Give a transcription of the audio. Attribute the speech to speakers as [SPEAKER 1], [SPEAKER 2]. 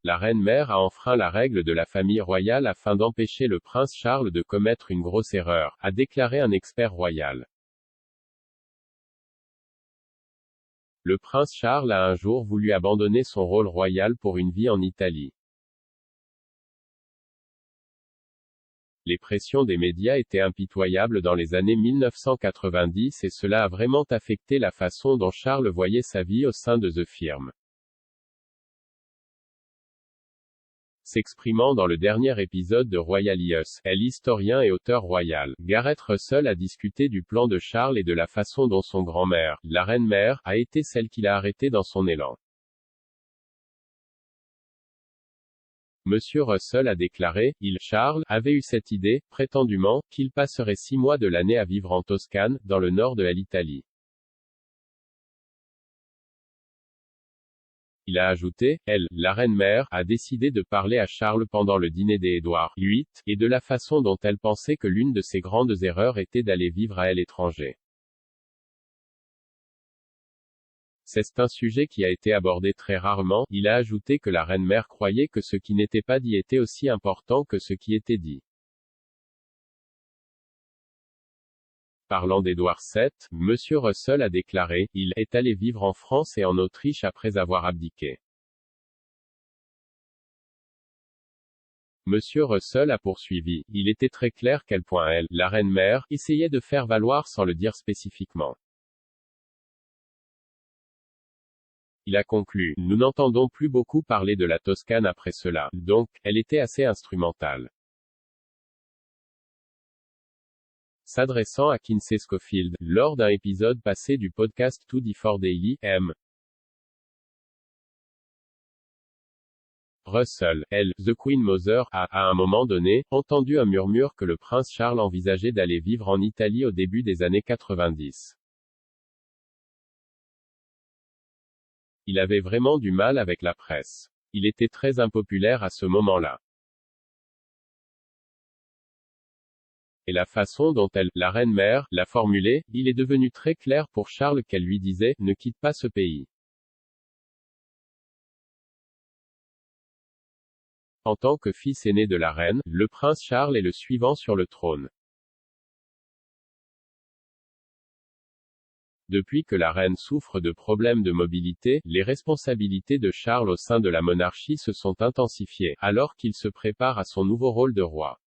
[SPEAKER 1] la reine-mère a enfreint la règle de la famille royale afin d'empêcher le prince Charles de commettre une grosse erreur, a déclaré un expert royal. Le prince Charles a un jour voulu abandonner son rôle royal pour une vie en Italie. Les pressions des médias étaient impitoyables dans les années 1990 et cela a vraiment affecté la façon dont Charles voyait sa vie au sein de The Firm. S'exprimant dans le dernier épisode de Royal IS, l'historien et auteur royal, Gareth Russell a discuté du plan de Charles et de la façon dont son grand-mère, la reine-mère, a été celle qui l'a arrêté dans son élan. Monsieur Russell a déclaré, Charles, avait eu cette idée, prétendument, qu'il passerait 6 mois de l'année à vivre en Toscane, dans le nord de l'Italie. Il a ajouté, la reine-mère, a décidé de parler à Charles pendant le dîner des Édouard VIII, et de la façon dont elle pensait que l'une de ses grandes erreurs était d'aller vivre à l'étranger. C'est un sujet qui a été abordé très rarement. Il a ajouté que la reine-mère croyait que ce qui n'était pas dit était aussi important que ce qui était dit. Parlant d'Édouard VII, Monsieur Russell a déclaré, il est allé vivre en France et en Autriche après avoir abdiqué. Monsieur Russell a poursuivi, il était très clair quel point la reine-mère, essayait de faire valoir sans le dire spécifiquement. Il a conclu, nous n'entendons plus beaucoup parler de la Toscane après cela, donc, elle était assez instrumentale. S'adressant à Kinsey Schofield, lors d'un épisode passé du podcast 2D4 Daily, M. Russell, The Queen Mother, a, à un moment donné, entendu un murmure que le prince Charles envisageait d'aller vivre en Italie au début des années 90. Il avait vraiment du mal avec la presse. Il était très impopulaire à ce moment-là. Et la façon dont la reine-mère, l'a formulé, il est devenu très clair pour Charles qu'elle lui disait, ne quitte pas ce pays. En tant que fils aîné de la reine, le prince Charles est le suivant sur le trône. Depuis que la reine souffre de problèmes de mobilité, les responsabilités de Charles au sein de la monarchie se sont intensifiées, alors qu'il se prépare à son nouveau rôle de roi.